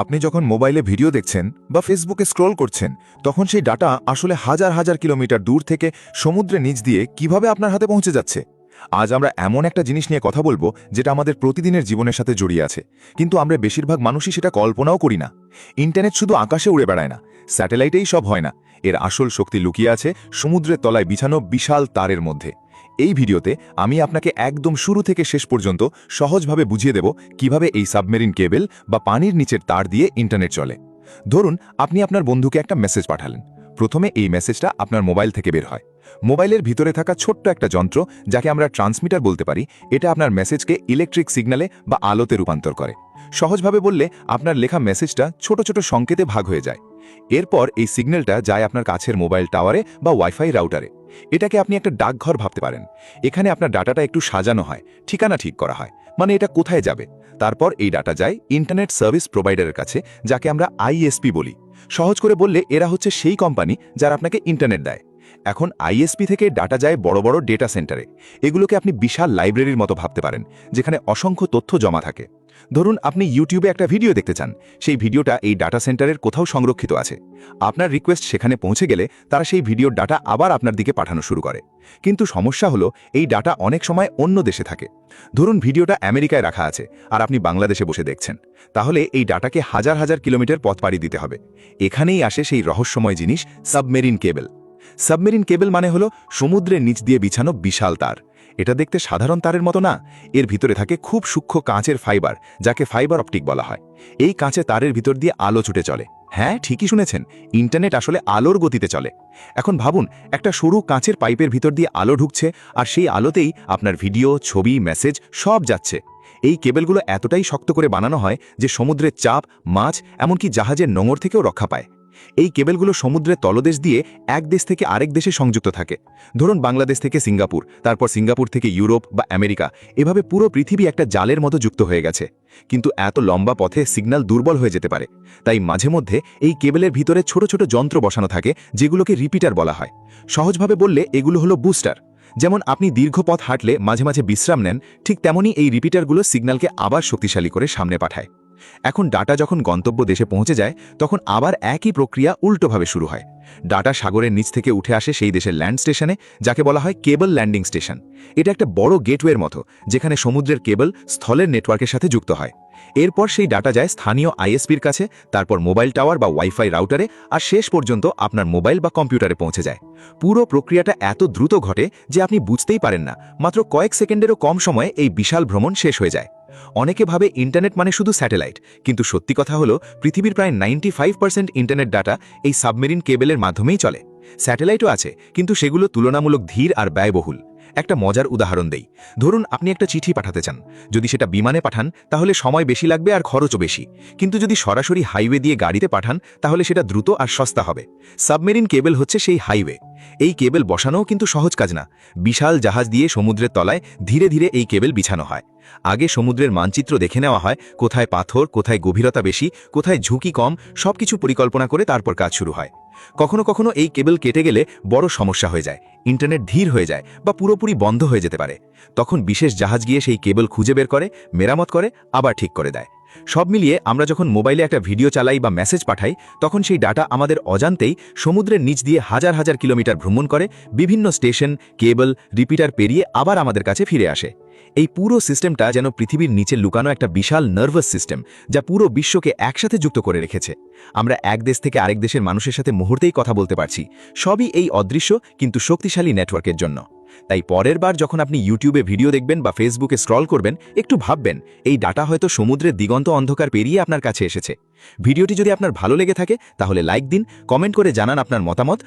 আপনি যখন মোবাইলে ভিডিও দেখছেন বা ফেসবুকে স্ক্রল করছেন তখন সেই ডাটা আসলে হাজার হাজার কিলোমিটার দূর থেকে সমুদ্রের নিচ দিয়ে কিভাবে আপনার হাতে পৌঁছে যাচ্ছে। আজ আমরা এমন একটা জিনিস নিয়ে কথা বলবো যেটা আমাদের প্রতিদিনের জীবনের সাথে জড়িয়ে আছে, কিন্তু আমরা বেশিরভাগ মানুষই সেটা কল্পনাও করি না। ইন্টারনেট শুধু আকাশে উড়ে বেড়ায় না, স্যাটেলাইটেই সব হয় না। এর আসল শক্তি লুকিয়ে আছে সমুদ্রের তলায় বিছানো বিশাল তারের মধ্যে। এই ভিডিওতে আমি আপনাকে একদম শুরু থেকে শেষ পর্যন্ত সহজভাবে বুঝিয়ে দেব কিভাবে এই সাবমেরিন কেবল বা পানির নিচের তার দিয়ে ইন্টারনেট চলে। ধরুন আপনি আপনার বন্ধুকে একটা মেসেজ পাঠালেন। প্রথমে এই মেসেজটা আপনার মোবাইল থেকে বের হয়। মোবাইলের ভিতরে থাকা ছোট্ট একটা যন্ত্র, যাকে আমরা ট্রান্সমিটার বলতে পারি, এটা আপনার মেসেজকে ইলেকট্রিক সিগন্যালে বা আলোতে রূপান্তর করে। সহজভাবে বললে আপনার লেখা মেসেজটা ছোট ছোট সংকেতে ভাগ হয়ে যায়। এরপর এই সিগন্যালটা যায় আপনার কাছের মোবাইল টাওয়ারে বা ওয়াইফাই রাউটারে। এটাকে আপনি একটা ডাকঘর ভাবতে পারেন। এখানে আপনার ডাটাটা একটু সাজানো হয়, ঠিকানা ঠিক করা হয়, মানে এটা কোথায় যাবে। তারপর এই ডাটা যায় ইন্টারনেট সার্ভিস প্রোভাইডারের কাছে, যাকে আমরা আইএসপি বলি। সহজ করে বললে এরা হচ্ছে সেই কোম্পানি যারা আপনাকে ইন্টারনেট দেয়। এখন আইএসপি থেকে ডাটা যায় বড় বড় ডেটা সেন্টারে। এগুলোকে আপনি বিশাল লাইব্রেরির মতো ভাবতে পারেন, যেখানে অসংখ্য তথ্য জমা থাকে। ধরুন আপনি ইউটিউবে একটা ভিডিও দেখতে চান, সেই ভিডিওটা এই ডাটা সেন্টারের কোথাও সংরক্ষিত আছে। আপনার রিকোয়েস্ট সেখানে পৌঁছে গেলে তারা সেই ভিডিওর ডাটা আবার আপনার দিকে পাঠানো শুরু করে। কিন্তু সমস্যা হলো এই ডাটা অনেক সময় অন্য দেশে থাকে। ধরুন ভিডিওটা আমেরিকায় রাখা আছে আর আপনি বাংলাদেশে বসে দেখছেন, তাহলে এই ডাটাকে হাজার হাজার কিলোমিটার পথ পাড়ি দিতে হবে। এখানেই আসে সেই রহস্যময় জিনিস, সাবমেরিন কেবল। সাবমেরিন কেবল মানে হলো সমুদ্রের নিচ দিয়ে বিছানো বিশাল তার। এটা দেখতে সাধারণ তারের মতো না, এর ভিতরে থাকে খুব সূক্ষ্ম কাঁচের ফাইবার, যাকে ফাইবার অপটিক বলা হয়। এই কাঁচে তারের ভিতর দিয়ে আলো ছুটে চলে। হ্যাঁ, ঠিকই শুনেছেন, ইন্টারনেট আসলে আলোর গতিতে চলে। এখন ভাবুন, একটা সরু কাঁচের পাইপের ভিতর দিয়ে আলো ঢুকছে, আর সেই আলোতেই আপনার ভিডিও, ছবি, মেসেজ সব যাচ্ছে। এই কেবলগুলো এতটাই শক্ত করে বানানো হয় যে সমুদ্রের চাপ, মাছ, এমনকি জাহাজের নোঙর থেকেও রক্ষা পায়। এই কেবলগুলো সমুদ্রের তলদেশ দিয়ে এক দেশ থেকে আরেক দেশে সংযুক্ত থাকে। ধরুন বাংলাদেশ থেকে সিঙ্গাপুর, তারপর সিঙ্গাপুর থেকে ইউরোপ বা আমেরিকা, এভাবে পুরো পৃথিবী একটা জালের মতো যুক্ত হয়ে গেছে। কিন্তু এত লম্বা পথে সিগন্যাল দুর্বল হয়ে যেতে পারে। তাই মাঝে মধ্যে এই কেবলের ভিতরে ছোট ছোট যন্ত্র বসানো থাকে, যেগুলোকে রিপিটার বলা হয়। সহজভাবে বললে এগুলো হলো বুস্টার। যেমন আপনি দীর্ঘ পথ হাঁটলে মাঝে মাঝে বিশ্রাম নেন, ঠিক তেমনই এই রিপিটারগুলো সিগন্যালকে আবার শক্তিশালী করে সামনে পাঠায়। এখন ডাটা যখন গন্তব্য দেশে পৌঁছে যায়, তখন আবার একই প্রক্রিয়া উল্টোভাবে শুরু হয়। ডাটা সাগরের নিচ থেকে উঠে আসে সেই দেশের ল্যান্ড স্টেশনে, যাকে বলা হয় কেবল ল্যান্ডিং স্টেশন। এটা একটা বড় গেটওয়ের মতো, যেখানে সমুদ্রের কেবল স্থলের নেটওয়ার্কের সাথে যুক্ত হয়। এরপর সেই ডাটা যায় স্থানীয় আইএসপির কাছে, তারপর মোবাইল টাওয়ার বা ওয়াইফাই রাউটারে, আর শেষ পর্যন্ত আপনার মোবাইল বা কম্পিউটারে পৌঁছে যায়। পুরো প্রক্রিয়াটা এত দ্রুত ঘটে যে আপনি বুঝতেই পারেন না। মাত্র কয়েক সেকেন্ডেরও কম সময়ে এই বিশাল ভ্রমণ শেষ হয়ে যায়। অনেকে ভাবে ইন্টারনেট মানে শুধু স্যাটেলাইট, কিন্তু সত্যি কথা হলো পৃথিবীর প্রায় 95% ইন্টারনেট ডাটা এই সাবমেরিন কেবলের মাধ্যমেই চলে। স্যাটেলাইটও আছে, কিন্তু সেগুলো তুলনামূলক ধীর আর ব্যয়বহুল। একটা মজার উদাহরণ দেই। ধরুন আপনি একটা চিঠি পাঠাতে চান। যদি সেটা বিমানে পাঠান তাহলে সময় বেশি লাগবে আর খরচও বেশি, কিন্তু যদি সরাসরি হাইওয়ে দিয়ে গাড়িতে পাঠান তাহলে সেটা দ্রুত আর সস্তা হবে। সাবমেরিন কেবল হচ্ছে সেই হাইওয়ে। এই কেবল বসানোও কিন্তু সহজ কাজ না। বিশাল জাহাজ দিয়ে সমুদ্রের তলায় ধীরে ধীরে এই কেবল বিছানো হয়। আগে সমুদ্রের মানচিত্র দেখে নেওয়া হয়, কোথায় পাথর, কোথায় গভীরতা বেশি, কোথায় ঝুঁকি কম, সবকিছু পরিকল্পনা করে তারপর কাজ শুরু হয়। কখনো কখনো এই কেবল কেটে গেলে বড় সমস্যা হয়ে যায়, ইন্টারনেট ধীর হয়ে যায় বা পুরোপুরি বন্ধ হয়ে যেতে পারে। তখন বিশেষ জাহাজ গিয়ে সেই কেবল খুঁজে বের করে, মেরামত করে, আবার ঠিক করে দেয়। সব মিলিয়ে আমরা যখন মোবাইলে একটা ভিডিও চালাই বা মেসেজ পাঠাই, তখন সেই ডাটা আমাদের অজান্তেই সমুদ্রের নিচ দিয়ে হাজার হাজার কিলোমিটার ভ্রমণ করে, বিভিন্ন স্টেশন, কেবল, রিপিটার পেরিয়ে আবার আমাদের কাছে ফিরে আসে। এই পুরো সিস্টেমটা যেন পৃথিবীর নিচে লুকানো একটা বিশাল নার্ভাস সিস্টেম, যা পুরো বিশ্বকে একসাথে যুক্ত করে রেখেছে। আমরা এক দেশ থেকে আরেক দেশের মানুষের সাথে মুহূর্তেই কথা বলতে পারছি, সবই এই অদৃশ্য কিন্তু শক্তিশালী নেটওয়ার্কের জন্য। তাই পরের বার যখন আপনি ইউটিউবে ভিডিও দেখবেন বা ফেসবুকে স্ক্রল করবেন, একটু ভাববেন এই ডাটা হয়তো সমুদ্রের দিগন্ত অন্ধকার পেরিয়ে আপনার কাছে এসেছে। ভিডিওটি যদি আপনার ভালো লেগে থাকে তাহলে লাইক দিন, কমেন্ট করে জানান আপনার মতামত।